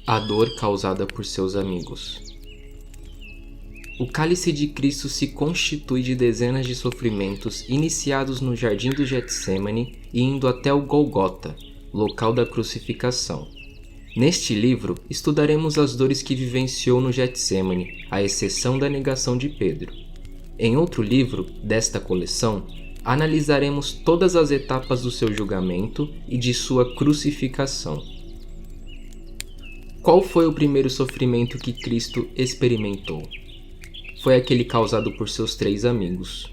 A dor causada por seus amigos. O cálice de Cristo se constitui de dezenas de sofrimentos iniciados no jardim do Getsêmani e indo até o Gólgota, local da crucificação. Neste livro, estudaremos as dores que vivenciou no Getsêmani, à exceção da negação de Pedro. Em outro livro, desta coleção, analisaremos todas as etapas do seu julgamento e de sua crucificação. Qual foi o primeiro sofrimento que Cristo experimentou? Foi aquele causado por seus 3 amigos.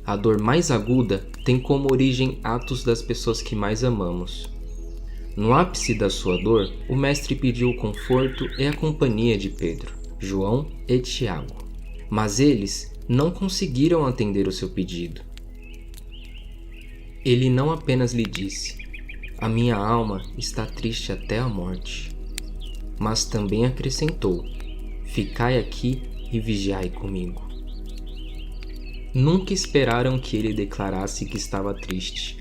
A dor mais aguda tem como origem atos das pessoas que mais amamos. No ápice da sua dor, o mestre pediu o conforto e a companhia de Pedro, João e Tiago. Mas eles não conseguiram atender o seu pedido. Ele não apenas lhe disse: "A minha alma está triste até a morte", mas também acrescentou: "Ficai aqui e vigiai comigo". Nunca esperaram que ele declarasse que estava triste,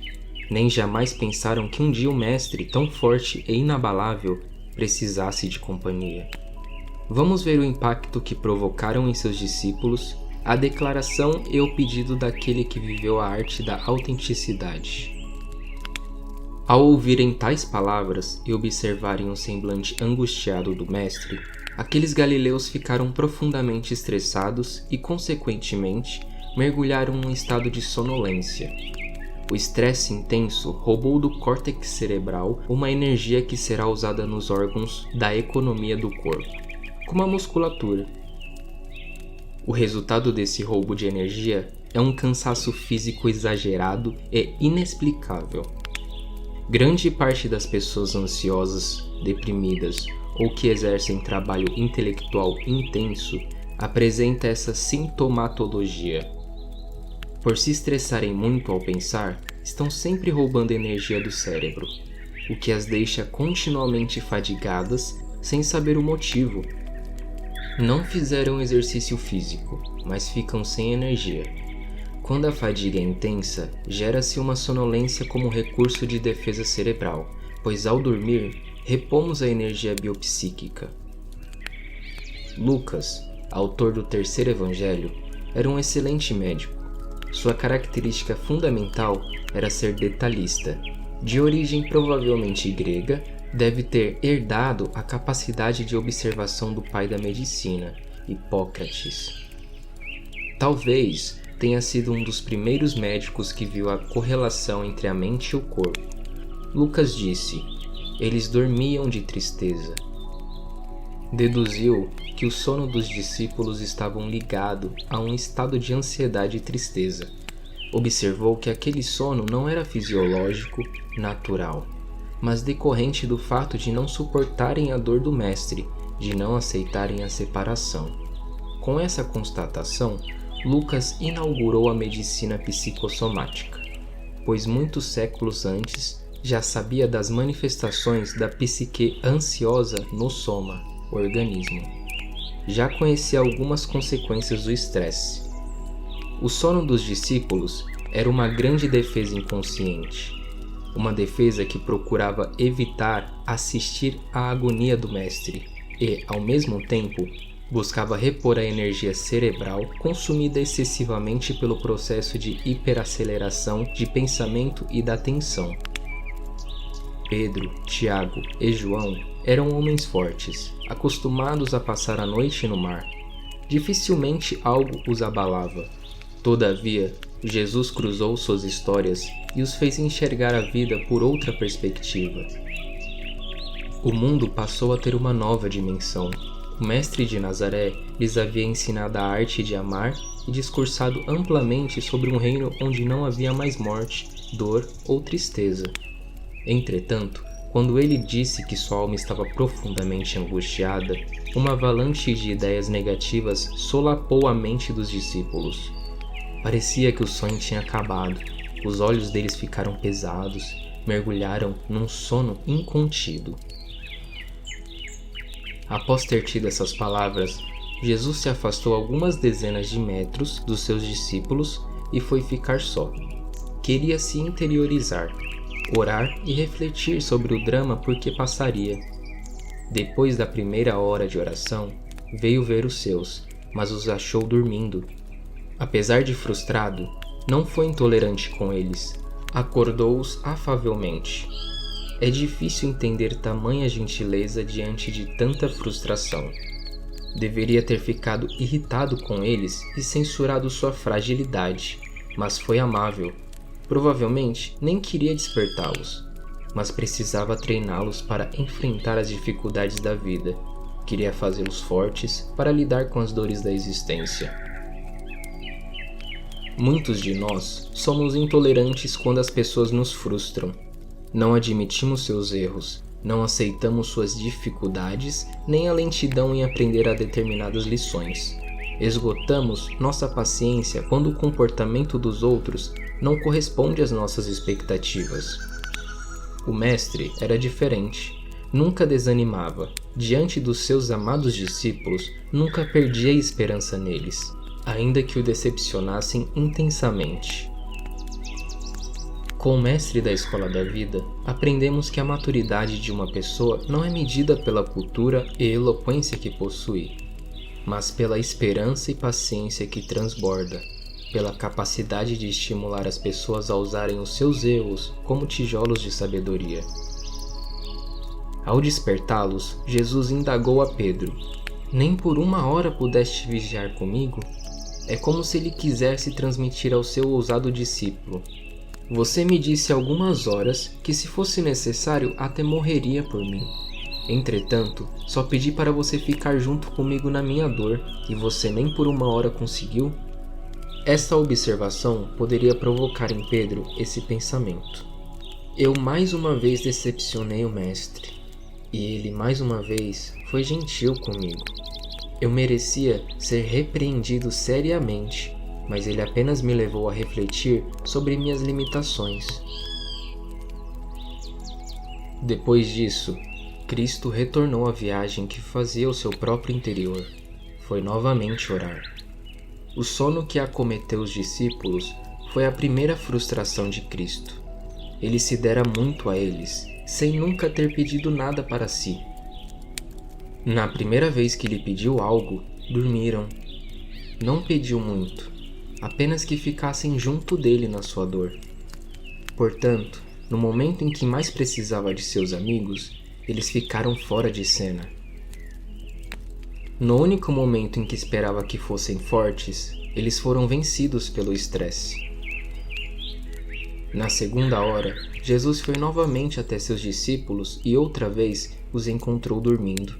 nem jamais pensaram que um dia o mestre, tão forte e inabalável, precisasse de companhia. Vamos ver o impacto que provocaram em seus discípulos a declaração e o pedido daquele que viveu a arte da autenticidade. Ao ouvirem tais palavras e observarem o semblante angustiado do mestre, aqueles galileus ficaram profundamente estressados e, consequentemente, mergulharam num estado de sonolência. O estresse intenso roubou do córtex cerebral uma energia que será usada nos órgãos da economia do corpo, como a musculatura. O resultado desse roubo de energia é um cansaço físico exagerado e inexplicável. Grande parte das pessoas ansiosas, deprimidas ou que exercem trabalho intelectual intenso apresenta essa sintomatologia. Por se estressarem muito ao pensar, estão sempre roubando energia do cérebro, o que as deixa continuamente fadigadas sem saber o motivo. Não fizeram exercício físico, mas ficam sem energia. Quando a fadiga é intensa, gera-se uma sonolência como recurso de defesa cerebral, pois ao dormir, repomos a energia biopsíquica. Lucas, autor do terceiro evangelho, era um excelente médico. Sua característica fundamental era ser detalhista. De origem provavelmente grega, deve ter herdado a capacidade de observação do pai da medicina, Hipócrates. Talvez tenha sido um dos primeiros médicos que viu a correlação entre a mente e o corpo. Lucas disse: "Eles dormiam de tristeza". Deduziu que o sono dos discípulos estava ligado a um estado de ansiedade e tristeza. Observou que aquele sono não era fisiológico, natural, mas decorrente do fato de não suportarem a dor do mestre, de não aceitarem a separação. Com essa constatação, Lucas inaugurou a medicina psicossomática, pois muitos séculos antes já sabia das manifestações da psique ansiosa no soma, organismo. Já conhecia algumas consequências do estresse. O sono dos discípulos era uma grande defesa inconsciente, uma defesa que procurava evitar assistir à agonia do mestre e, ao mesmo tempo, buscava repor a energia cerebral consumida excessivamente pelo processo de hiperaceleração de pensamento e da atenção. Pedro, Tiago e João eram homens fortes, acostumados a passar a noite no mar. Dificilmente algo os abalava. Todavia, Jesus cruzou suas histórias e os fez enxergar a vida por outra perspectiva. O mundo passou a ter uma nova dimensão. O mestre de Nazaré lhes havia ensinado a arte de amar e discursado amplamente sobre um reino onde não havia mais morte, dor ou tristeza. Entretanto, quando ele disse que sua alma estava profundamente angustiada, uma avalanche de ideias negativas solapou a mente dos discípulos. Parecia que o sonho tinha acabado, os olhos deles ficaram pesados, mergulharam num sono incontido. Após ter tido essas palavras, Jesus se afastou algumas dezenas de metros dos seus discípulos e foi ficar só. Queria se interiorizar, orar e refletir sobre o drama por que passaria. Depois da primeira hora de oração, veio ver os seus, mas os achou dormindo. Apesar de frustrado, não foi intolerante com eles, acordou-os afavelmente. É difícil entender tamanha gentileza diante de tanta frustração. Deveria ter ficado irritado com eles e censurado sua fragilidade, mas foi amável. Provavelmente nem queria despertá-los, mas precisava treiná-los para enfrentar as dificuldades da vida. Queria fazê-los fortes para lidar com as dores da existência. Muitos de nós somos intolerantes quando as pessoas nos frustram. Não admitimos seus erros, não aceitamos suas dificuldades, nem a lentidão em aprender a determinadas lições. Esgotamos nossa paciência quando o comportamento dos outros não corresponde às nossas expectativas. O mestre era diferente, nunca desanimava. Diante dos seus amados discípulos, nunca perdia a esperança neles, ainda que o decepcionassem intensamente. Com o mestre da escola da vida, aprendemos que a maturidade de uma pessoa não é medida pela cultura e eloquência que possui, mas pela esperança e paciência que transborda, pela capacidade de estimular as pessoas a usarem os seus erros como tijolos de sabedoria. Ao despertá-los, Jesus indagou a Pedro: "Nem por uma hora pudeste vigiar comigo?" É como se ele quisesse transmitir ao seu ousado discípulo: "Você me disse há algumas horas que, se fosse necessário, até morreria por mim. Entretanto, só pedi para você ficar junto comigo na minha dor, e você nem por uma hora conseguiu?" Esta observação poderia provocar em Pedro esse pensamento: eu mais uma vez decepcionei o mestre, e ele mais uma vez foi gentil comigo. Eu merecia ser repreendido seriamente, mas ele apenas me levou a refletir sobre minhas limitações. Depois disso, Cristo retornou à viagem que fazia ao seu próprio interior. Foi novamente orar. O sono que acometeu os discípulos foi a primeira frustração de Cristo. Ele se dera muito a eles, sem nunca ter pedido nada para si. Na primeira vez que lhe pediu algo, dormiram. Não pediu muito, apenas que ficassem junto dele na sua dor. Portanto, no momento em que mais precisava de seus amigos, eles ficaram fora de cena. No único momento em que esperava que fossem fortes, eles foram vencidos pelo estresse. Na segunda hora, Jesus foi novamente até seus discípulos e outra vez os encontrou dormindo.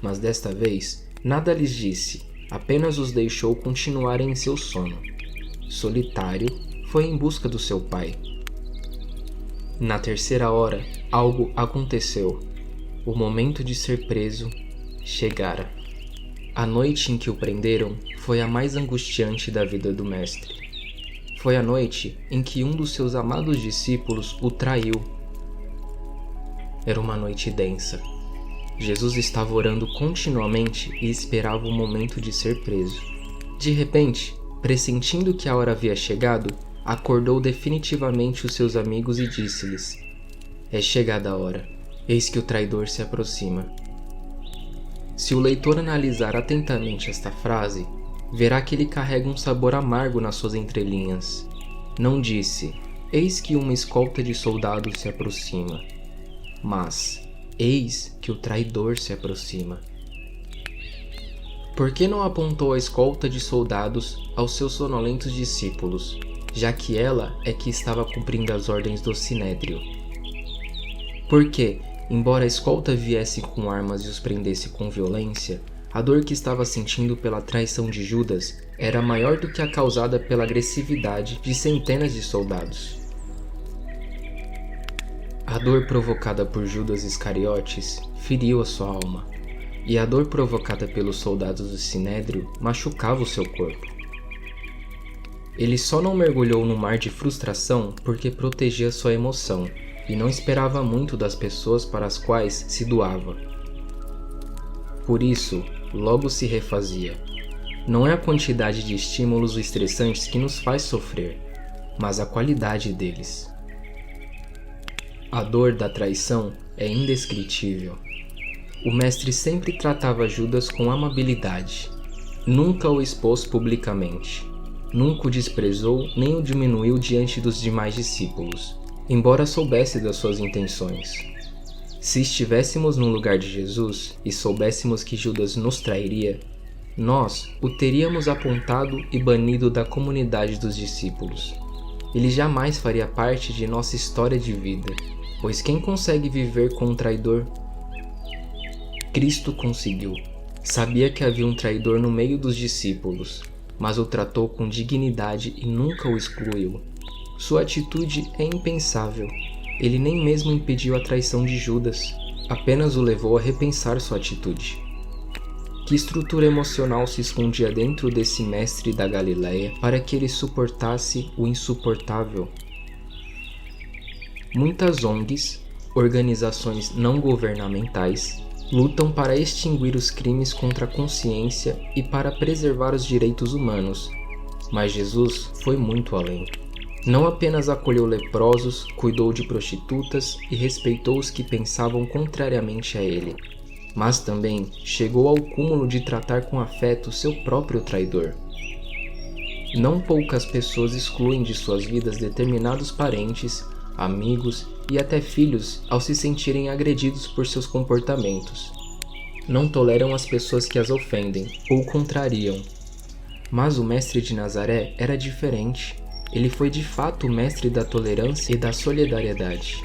Mas desta vez, nada lhes disse, apenas os deixou continuarem em seu sono. Solitário, foi em busca do seu pai. Na terceira hora, algo aconteceu. O momento de ser preso chegara. A noite em que o prenderam foi a mais angustiante da vida do mestre. Foi a noite em que um dos seus amados discípulos o traiu. Era uma noite densa. Jesus estava orando continuamente e esperava o momento de ser preso. De repente, pressentindo que a hora havia chegado, acordou definitivamente os seus amigos e disse-lhes: "É chegada a hora, eis que o traidor se aproxima." Se o leitor analisar atentamente esta frase, verá que ele carrega um sabor amargo nas suas entrelinhas. Não disse: "Eis que uma escolta de soldados se aproxima", mas "Eis que o traidor se aproxima." Por que não apontou a escolta de soldados aos seus sonolentos discípulos, já que ela é que estava cumprindo as ordens do Sinédrio? Porque, embora a escolta viesse com armas e os prendesse com violência, a dor que estava sentindo pela traição de Judas era maior do que a causada pela agressividade de centenas de soldados. A dor provocada por Judas Iscariotes feriu a sua alma, e a dor provocada pelos soldados do Sinédrio machucava o seu corpo. Ele só não mergulhou no mar de frustração porque protegia sua emoção e não esperava muito das pessoas para as quais se doava. Por isso, logo se refazia. Não é a quantidade de estímulos estressantes que nos faz sofrer, mas a qualidade deles. A dor da traição é indescritível. O mestre sempre tratava Judas com amabilidade. Nunca o expôs publicamente. Nunca o desprezou nem o diminuiu diante dos demais discípulos, embora soubesse das suas intenções. Se estivéssemos no lugar de Jesus e soubéssemos que Judas nos trairia, nós o teríamos apontado e banido da comunidade dos discípulos. Ele jamais faria parte de nossa história de vida, pois quem consegue viver com um traidor? Cristo conseguiu. Sabia que havia um traidor no meio dos discípulos, mas o tratou com dignidade e nunca o excluiu. Sua atitude é impensável. Ele nem mesmo impediu a traição de Judas, apenas o levou a repensar sua atitude. Que estrutura emocional se escondia dentro desse mestre da Galileia para que ele suportasse o insuportável? Muitas ONGs, organizações não governamentais, lutam para extinguir os crimes contra a consciência e para preservar os direitos humanos, mas Jesus foi muito além. Não apenas acolheu leprosos, cuidou de prostitutas e respeitou os que pensavam contrariamente a ele, mas também chegou ao cúmulo de tratar com afeto seu próprio traidor. Não poucas pessoas excluem de suas vidas determinados parentes, amigos e até filhos ao se sentirem agredidos por seus comportamentos. Não toleram as pessoas que as ofendem ou contrariam. Mas o mestre de Nazaré era diferente. Ele foi de fato o mestre da tolerância e da solidariedade.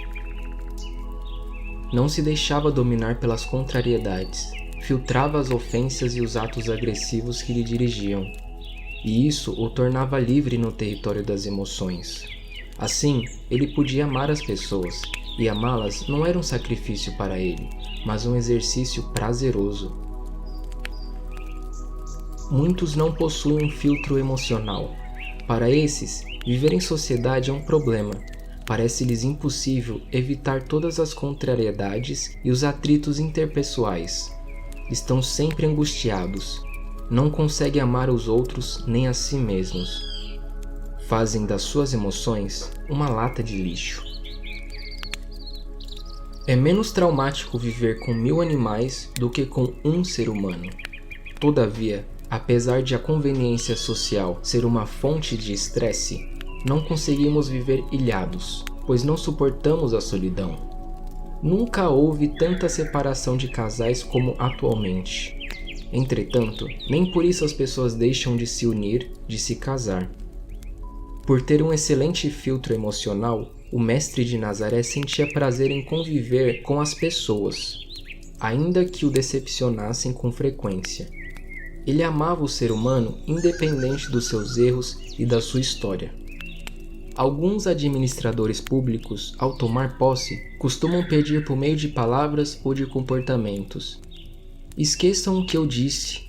Não se deixava dominar pelas contrariedades, filtrava as ofensas e os atos agressivos que lhe dirigiam, e isso o tornava livre no território das emoções. Assim, ele podia amar as pessoas, e amá-las não era um sacrifício para ele, mas um exercício prazeroso. Muitos não possuem um filtro emocional. Para esses, viver em sociedade é um problema. Parece-lhes impossível evitar todas as contrariedades e os atritos interpessoais. Estão sempre angustiados. Não conseguem amar os outros nem a si mesmos. Fazem das suas emoções uma lata de lixo. É menos traumático viver com 1000 animais do que com um ser humano. Todavia, apesar de a conveniência social ser uma fonte de estresse, não conseguimos viver ilhados, pois não suportamos a solidão. Nunca houve tanta separação de casais como atualmente. Entretanto, nem por isso as pessoas deixam de se unir, de se casar. Por ter um excelente filtro emocional, o mestre de Nazaré sentia prazer em conviver com as pessoas, ainda que o decepcionassem com frequência. Ele amava o ser humano independente dos seus erros e da sua história. Alguns administradores públicos, ao tomar posse, costumam pedir por meio de palavras ou de comportamentos: esqueçam o que eu disse.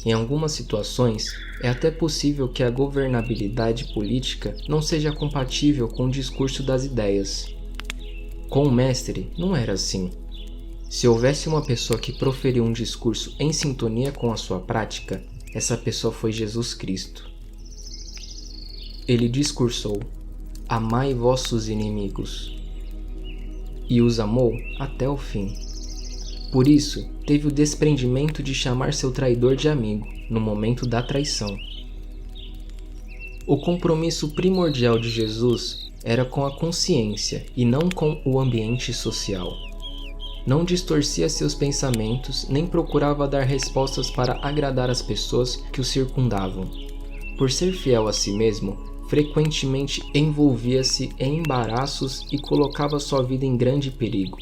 Em algumas situações, é até possível que a governabilidade política não seja compatível com o discurso das ideias. Com o mestre, não era assim. Se houvesse uma pessoa que proferiu um discurso em sintonia com a sua prática, essa pessoa foi Jesus Cristo. Ele discursou: amai vossos inimigos. E os amou até o fim. Por isso, teve o desprendimento de chamar seu traidor de amigo, no momento da traição. O compromisso primordial de Jesus era com a consciência e não com o ambiente social. Não distorcia seus pensamentos, nem procurava dar respostas para agradar as pessoas que o circundavam. Por ser fiel a si mesmo, frequentemente envolvia-se em embaraços e colocava sua vida em grande perigo.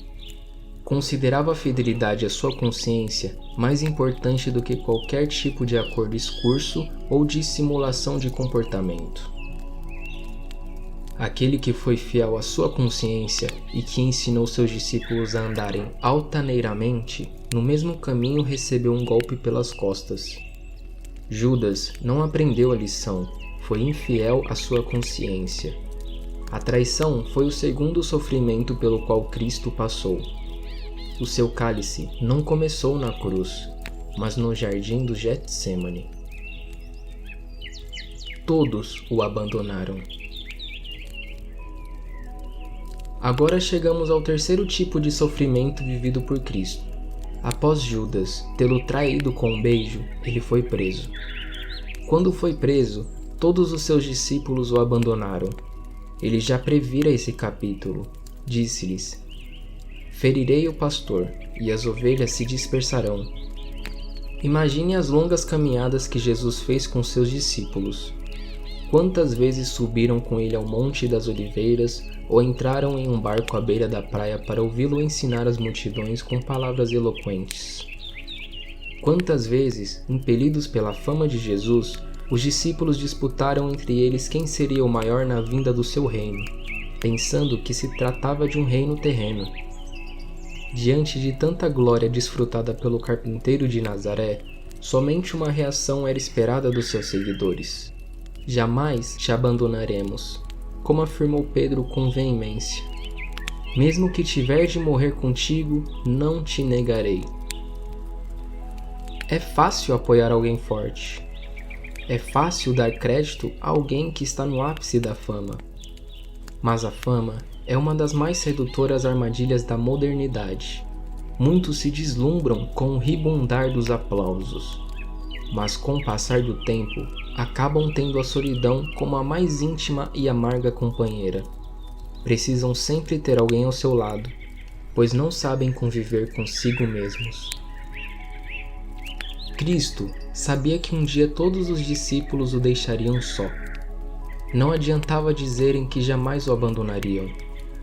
Considerava a fidelidade à sua consciência mais importante do que qualquer tipo de acordo discurso ou de simulação de comportamento. Aquele que foi fiel à sua consciência e que ensinou seus discípulos a andarem altaneiramente, no mesmo caminho recebeu um golpe pelas costas. Judas não aprendeu a lição, foi infiel à sua consciência. A traição foi o segundo sofrimento pelo qual Cristo passou. O seu cálice não começou na cruz, mas no jardim do Getsêmani. Todos o abandonaram. Agora chegamos ao terceiro tipo de sofrimento vivido por Cristo, Após Judas tê-lo traído com um beijo, ele foi preso. Quando foi preso, todos os seus discípulos o abandonaram. Ele já previra esse capítulo. Disse-lhes: ferirei o pastor, e as ovelhas se dispersarão. Imagine as longas caminhadas que Jesus fez com seus discípulos. Quantas vezes subiram com ele ao Monte das Oliveiras ou entraram em um barco à beira da praia para ouvi-lo ensinar as multidões com palavras eloquentes? Quantas vezes, impelidos pela fama de Jesus, os discípulos disputaram entre eles quem seria o maior na vinda do seu reino, pensando que se tratava de um reino terreno. Diante de tanta glória desfrutada pelo carpinteiro de Nazaré, somente uma reação era esperada dos seus seguidores: jamais te abandonaremos, como afirmou Pedro com veemência. Mesmo que tiver de morrer contigo, não te negarei. É fácil apoiar alguém forte. É fácil dar crédito a alguém que está no ápice da fama. Mas a fama é uma das mais sedutoras armadilhas da modernidade. Muitos se deslumbram com o ribundar dos aplausos, mas com o passar do tempo, acabam tendo a solidão como a mais íntima e amarga companheira. Precisam sempre ter alguém ao seu lado, pois não sabem conviver consigo mesmos. Cristo sabia que um dia todos os discípulos o deixariam só. Não adiantava dizerem que jamais o abandonariam,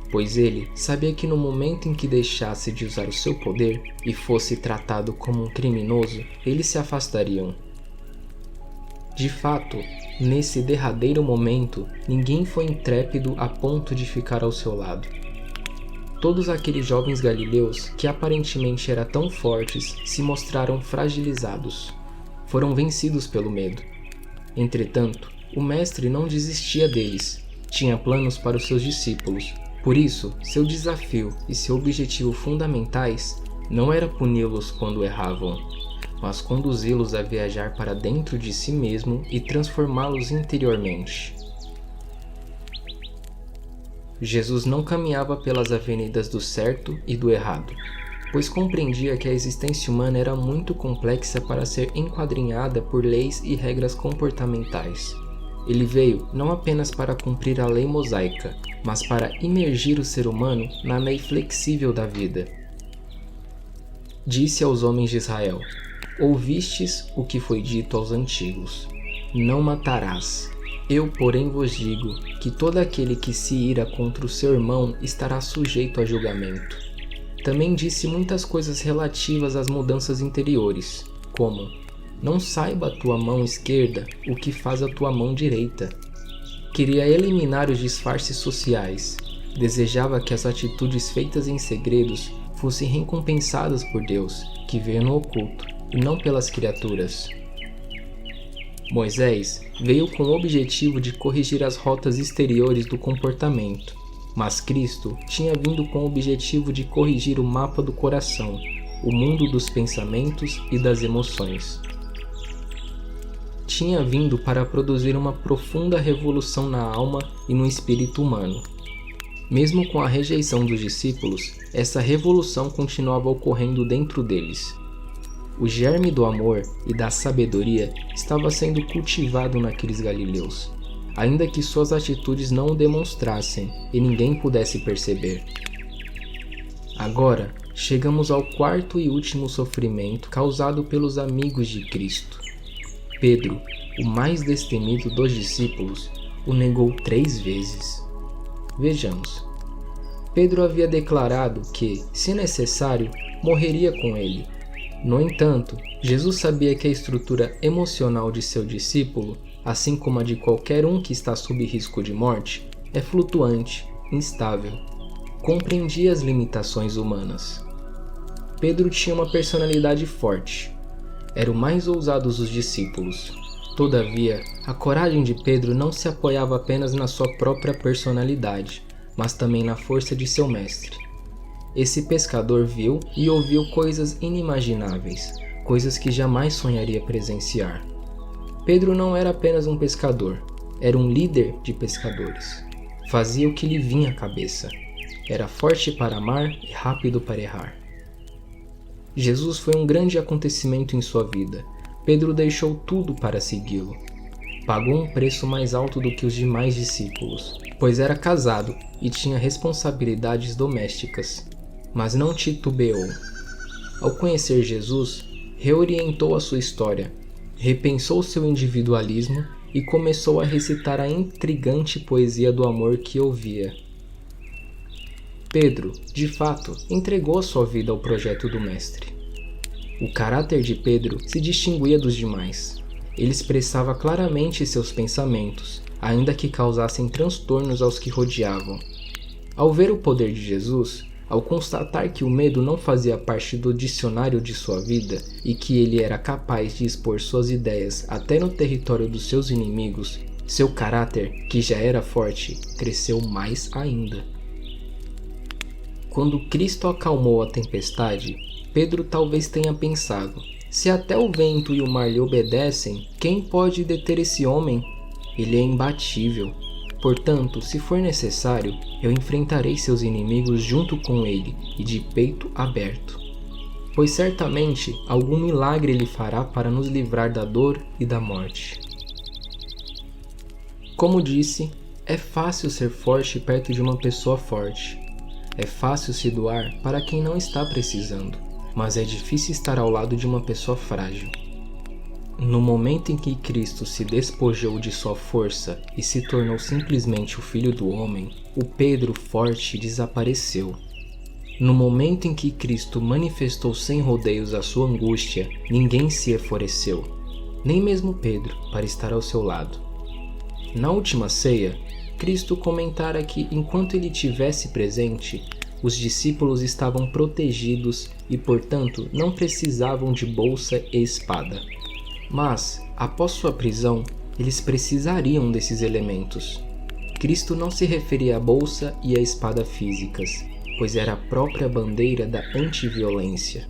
pois ele sabia que no momento em que deixasse de usar o seu poder e fosse tratado como um criminoso, eles se afastariam. De fato, nesse derradeiro momento, ninguém foi intrépido a ponto de ficar ao seu lado. Todos aqueles jovens galileus, que aparentemente eram tão fortes, se mostraram fragilizados. Foram vencidos pelo medo. Entretanto, o mestre não desistia deles. Tinha planos para os seus discípulos. Por isso, seu desafio e seu objetivo fundamentais não era puni-los quando erravam, mas conduzi-los a viajar para dentro de si mesmo e transformá-los interiormente. Jesus não caminhava pelas avenidas do certo e do errado, pois compreendia que a existência humana era muito complexa para ser enquadrinhada por leis e regras comportamentais. Ele veio não apenas para cumprir a lei mosaica, mas para imergir o ser humano na lei flexível da vida. Disse aos homens de Israel: ouvistes o que foi dito aos antigos: não matarás. Eu, porém, vos digo que todo aquele que se ira contra o seu irmão estará sujeito a julgamento. Também disse muitas coisas relativas às mudanças interiores, como: não saiba a tua mão esquerda o que faz a tua mão direita. Queria eliminar os disfarces sociais. Desejava que as atitudes feitas em segredos fossem recompensadas por Deus, que vê no oculto, e não pelas criaturas. Moisés veio com o objetivo de corrigir as rotas exteriores do comportamento, mas Cristo tinha vindo com o objetivo de corrigir o mapa do coração, o mundo dos pensamentos e das emoções. Tinha vindo para produzir uma profunda revolução na alma e no espírito humano. Mesmo com a rejeição dos discípulos, essa revolução continuava ocorrendo dentro deles. O germe do amor e da sabedoria estava sendo cultivado naqueles galileus, ainda que suas atitudes não o demonstrassem e ninguém pudesse perceber. Agora, chegamos ao quarto e último sofrimento causado pelos amigos de Cristo. Pedro, o mais destemido dos discípulos, o negou 3 vezes. Vejamos. Pedro havia declarado que, se necessário, morreria com ele. No entanto, Jesus sabia que a estrutura emocional de seu discípulo, assim como a de qualquer um que está sob risco de morte, é flutuante, instável. Compreendia as limitações humanas. Pedro tinha uma personalidade forte. Era o mais ousado dos discípulos. Todavia, a coragem de Pedro não se apoiava apenas na sua própria personalidade, mas também na força de seu mestre. Esse pescador viu e ouviu coisas inimagináveis, coisas que jamais sonharia presenciar. Pedro não era apenas um pescador, era um líder de pescadores. Fazia o que lhe vinha à cabeça. Era forte para amar e rápido para errar. Jesus foi um grande acontecimento em sua vida. Pedro deixou tudo para segui-lo. Pagou um preço mais alto do que os demais discípulos, pois era casado e tinha responsabilidades domésticas, mas não titubeou. Ao conhecer Jesus, reorientou a sua história, repensou seu individualismo e começou a recitar a intrigante poesia do amor que ouvia. Pedro, de fato, entregou a sua vida ao projeto do Mestre. O caráter de Pedro se distinguia dos demais. Ele expressava claramente seus pensamentos, ainda que causassem transtornos aos que rodeavam. Ao ver o poder de Jesus, ao constatar que o medo não fazia parte do dicionário de sua vida e que ele era capaz de expor suas ideias até no território dos seus inimigos, seu caráter, que já era forte, cresceu mais ainda. Quando Cristo acalmou a tempestade, Pedro talvez tenha pensado: se até o vento e o mar lhe obedecem, quem pode deter esse homem? Ele é imbatível. Portanto, se for necessário, eu enfrentarei seus inimigos junto com ele e de peito aberto. Pois certamente algum milagre ele fará para nos livrar da dor e da morte. Como disse, é fácil ser forte perto de uma pessoa forte. É fácil se doar para quem não está precisando, mas é difícil estar ao lado de uma pessoa frágil. No momento em que Cristo se despojou de sua força e se tornou simplesmente o Filho do Homem, o Pedro forte desapareceu. No momento em que Cristo manifestou sem rodeios a sua angústia, ninguém se enfureceu, nem mesmo Pedro, para estar ao seu lado. Na última ceia, Cristo comentara que, enquanto ele tivesse presente, os discípulos estavam protegidos e, portanto, não precisavam de bolsa e espada. Mas, após sua prisão, eles precisariam desses elementos. Cristo não se referia à bolsa e à espada físicas, pois era a própria bandeira da antiviolência.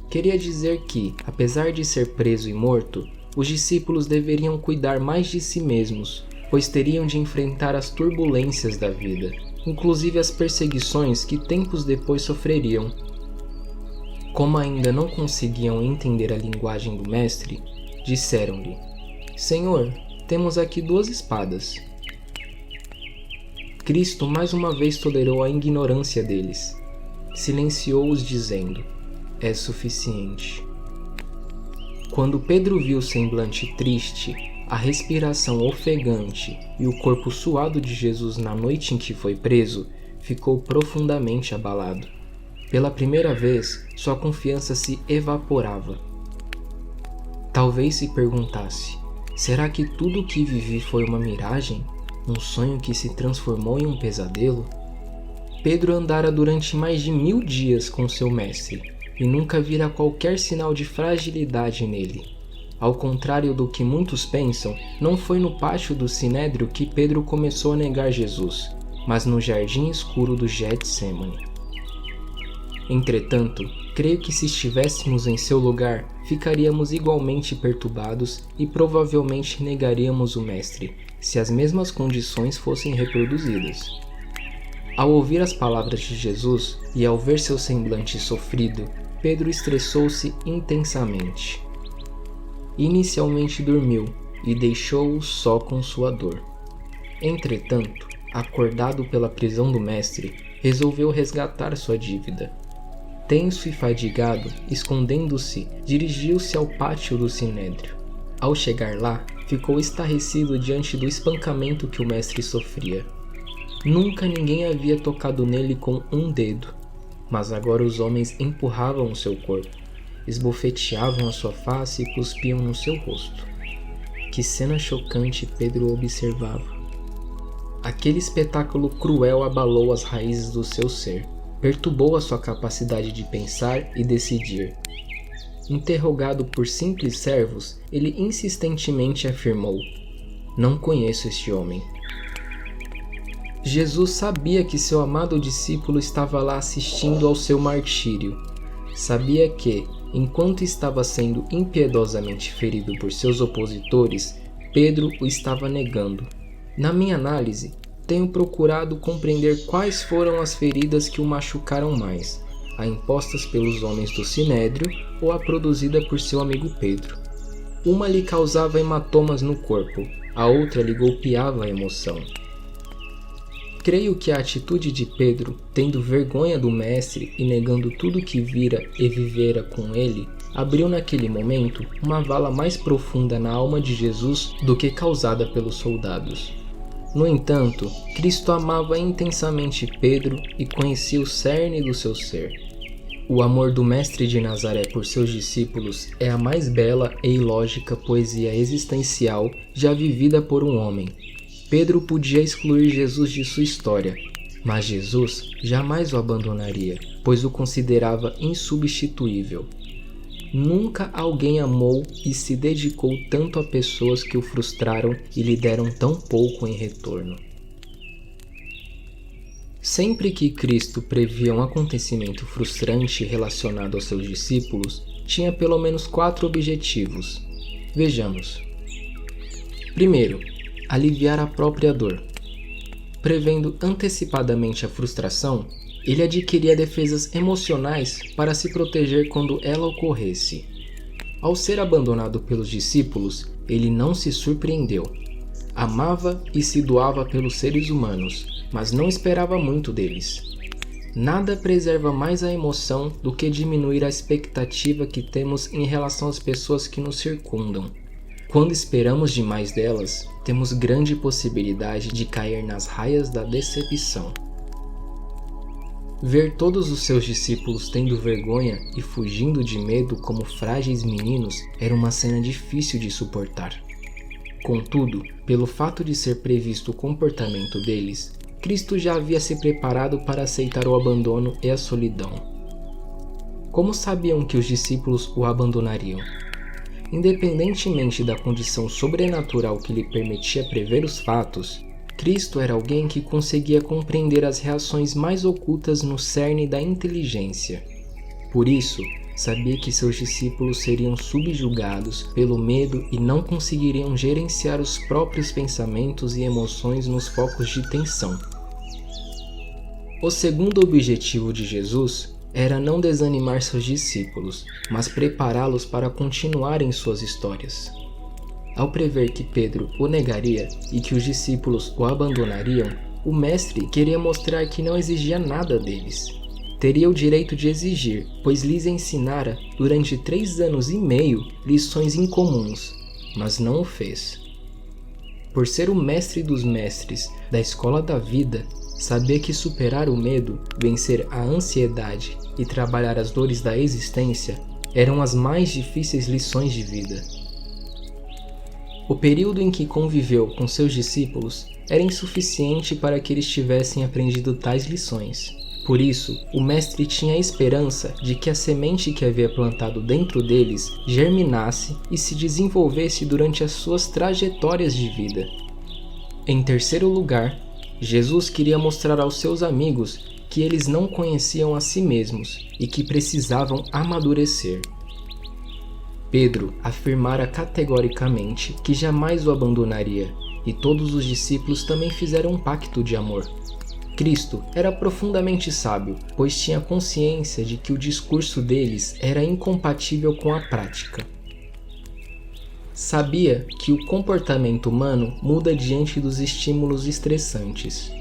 Queria dizer que, apesar de ser preso e morto, os discípulos deveriam cuidar mais de si mesmos, pois teriam de enfrentar as turbulências da vida, inclusive as perseguições que tempos depois sofreriam. Como ainda não conseguiam entender a linguagem do Mestre, disseram-lhe: Senhor, temos aqui 2 espadas. Cristo mais uma vez tolerou a ignorância deles. Silenciou-os dizendo: é suficiente. Quando Pedro viu o semblante triste, a respiração ofegante e o corpo suado de Jesus na noite em que foi preso, ficou profundamente abalado. Pela primeira vez, sua confiança se evaporava. Talvez se perguntasse: será que tudo o que vivi foi uma miragem? Um sonho que se transformou em um pesadelo? Pedro andara durante mais de 1000 dias com seu mestre e nunca vira qualquer sinal de fragilidade nele. Ao contrário do que muitos pensam, não foi no pátio do Sinédrio que Pedro começou a negar Jesus, mas no jardim escuro do Getsêmani. Entretanto, creio que se estivéssemos em seu lugar, ficaríamos igualmente perturbados e provavelmente negaríamos o Mestre, se as mesmas condições fossem reproduzidas. Ao ouvir as palavras de Jesus e ao ver seu semblante sofrido, Pedro estressou-se intensamente. Inicialmente dormiu e deixou-o só com sua dor. Entretanto, acordado pela prisão do Mestre, resolveu resgatar sua dívida. Tenso e fadigado, escondendo-se, dirigiu-se ao pátio do Sinédrio. Ao chegar lá, ficou estarrecido diante do espancamento que o Mestre sofria. Nunca ninguém havia tocado nele com um dedo, mas agora os homens empurravam o seu corpo, esbofeteavam a sua face e cuspiam no seu rosto. Que cena chocante Pedro observava. Aquele espetáculo cruel abalou as raízes do seu ser, perturbou a sua capacidade de pensar e decidir. Interrogado por simples servos, ele insistentemente afirmou: não conheço este homem. Jesus sabia que seu amado discípulo estava lá assistindo ao seu martírio. Sabia que, enquanto estava sendo impiedosamente ferido por seus opositores, Pedro o estava negando. Na minha análise, tenho procurado compreender quais foram as feridas que o machucaram mais, a impostas pelos homens do Sinédrio ou a produzida por seu amigo Pedro. Uma lhe causava hematomas no corpo, a outra lhe golpeava a emoção. Creio que a atitude de Pedro, tendo vergonha do mestre e negando tudo que vira e vivera com ele, abriu naquele momento uma vala mais profunda na alma de Jesus do que causada pelos soldados. No entanto, Cristo amava intensamente Pedro e conhecia o cerne do seu ser. O amor do Mestre de Nazaré por seus discípulos é a mais bela e ilógica poesia existencial já vivida por um homem. Pedro podia excluir Jesus de sua história, mas Jesus jamais o abandonaria, pois o considerava insubstituível. Nunca alguém amou e se dedicou tanto a pessoas que o frustraram e lhe deram tão pouco em retorno. Sempre que Cristo previa um acontecimento frustrante relacionado aos seus discípulos, tinha pelo menos 4 objetivos. Vejamos. Primeiro, aliviar a própria dor. Prevendo antecipadamente a frustração, ele adquiria defesas emocionais para se proteger quando ela ocorresse. Ao ser abandonado pelos discípulos, ele não se surpreendeu. Amava e se doava pelos seres humanos, mas não esperava muito deles. Nada preserva mais a emoção do que diminuir a expectativa que temos em relação às pessoas que nos circundam. Quando esperamos demais delas, temos grande possibilidade de cair nas raias da decepção. Ver todos os seus discípulos tendo vergonha e fugindo de medo como frágeis meninos era uma cena difícil de suportar. Contudo, pelo fato de ser previsto o comportamento deles, Cristo já havia se preparado para aceitar o abandono e a solidão. Como sabiam que os discípulos o abandonariam? Independentemente da condição sobrenatural que lhe permitia prever os fatos, Cristo era alguém que conseguia compreender as reações mais ocultas no cerne da inteligência. Por isso, sabia que seus discípulos seriam subjugados pelo medo e não conseguiriam gerenciar os próprios pensamentos e emoções nos focos de tensão. O segundo objetivo de Jesus era não desanimar seus discípulos, mas prepará-los para continuarem suas histórias. Ao prever que Pedro o negaria e que os discípulos o abandonariam, o mestre queria mostrar que não exigia nada deles. Teria o direito de exigir, pois lhes ensinara durante 3 anos e meio lições incomuns, mas não o fez. Por ser o mestre dos mestres da escola da vida, sabia que superar o medo, vencer a ansiedade e trabalhar as dores da existência eram as mais difíceis lições de vida. O período em que conviveu com seus discípulos era insuficiente para que eles tivessem aprendido tais lições. Por isso, o mestre tinha a esperança de que a semente que havia plantado dentro deles germinasse e se desenvolvesse durante as suas trajetórias de vida. Em terceiro lugar, Jesus queria mostrar aos seus amigos que eles não conheciam a si mesmos e que precisavam amadurecer. Pedro afirmara categoricamente que jamais o abandonaria, e todos os discípulos também fizeram um pacto de amor. Cristo era profundamente sábio, pois tinha consciência de que o discurso deles era incompatível com a prática. Sabia que o comportamento humano muda diante dos estímulos estressantes.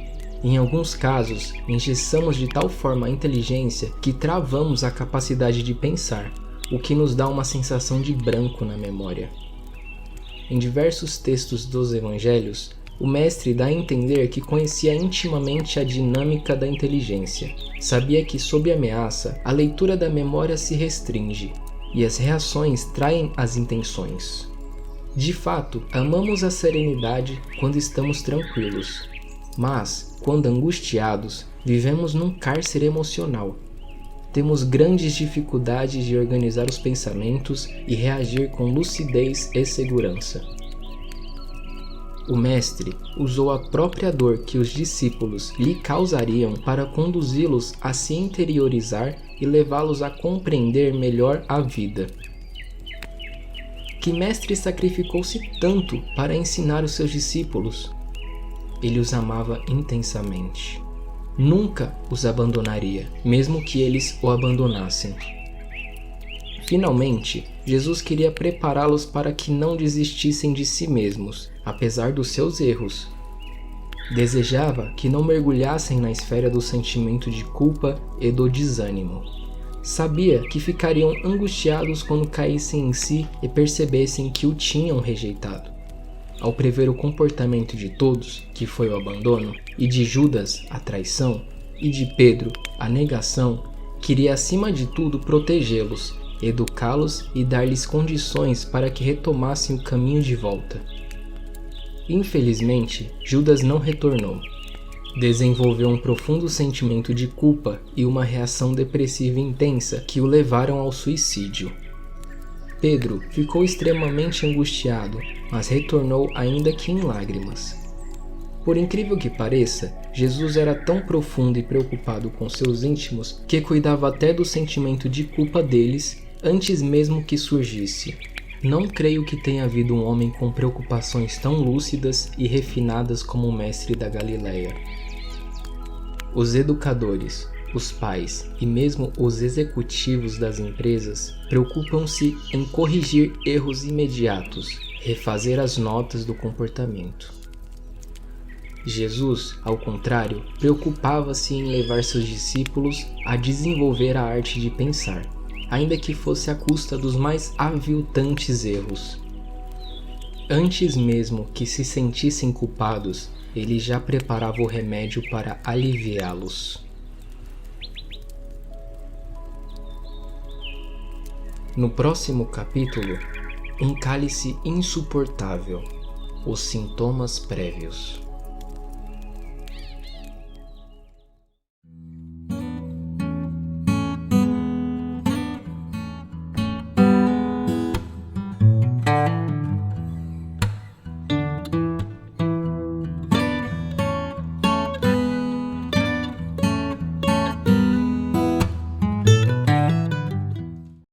Em alguns casos, engessamos de tal forma a inteligência que travamos a capacidade de pensar, o que nos dá uma sensação de branco na memória. Em diversos textos dos evangelhos, o mestre dá a entender que conhecia intimamente a dinâmica da inteligência. Sabia que, sob ameaça, a leitura da memória se restringe, e as reações traem as intenções. De fato, amamos a serenidade quando estamos tranquilos, mas, quando angustiados, vivemos num cárcere emocional. Temos grandes dificuldades de organizar os pensamentos e reagir com lucidez e segurança. O mestre usou a própria dor que os discípulos lhe causariam para conduzi-los a se interiorizar e levá-los a compreender melhor a vida. Que mestre sacrificou-se tanto para ensinar os seus discípulos? Ele os amava intensamente. nunca os abandonaria, mesmo que eles o abandonassem. Finalmente, Jesus queria prepará-los para que não desistissem de si mesmos, apesar dos seus erros. Desejava que não mergulhassem na esfera do sentimento de culpa e do desânimo. Sabia que ficariam angustiados quando caíssem em si e percebessem que o tinham rejeitado. Ao prever o comportamento de todos, que foi o abandono, e de Judas, a traição, e de Pedro, a negação, queria acima de tudo protegê-los, educá-los e dar-lhes condições para que retomassem o caminho de volta. Infelizmente, Judas não retornou. Desenvolveu um profundo sentimento de culpa e uma reação depressiva intensa que o levaram ao suicídio. Pedro ficou extremamente angustiado, mas retornou ainda que em lágrimas. Por incrível que pareça, Jesus era tão profundo e preocupado com seus íntimos que cuidava até do sentimento de culpa deles antes mesmo que surgisse. Não creio que tenha havido um homem com preocupações tão lúcidas e refinadas como o mestre da Galileia. Os educadores, os pais e mesmo os executivos das empresas preocupam-se em corrigir erros imediatos, refazer as notas do comportamento. Jesus, ao contrário, preocupava-se em levar seus discípulos a desenvolver a arte de pensar, ainda que fosse à custa dos mais aviltantes erros. Antes mesmo que se sentissem culpados, ele já preparava o remédio para aliviá-los. No próximo capítulo, um cálice insuportável, os sintomas prévios.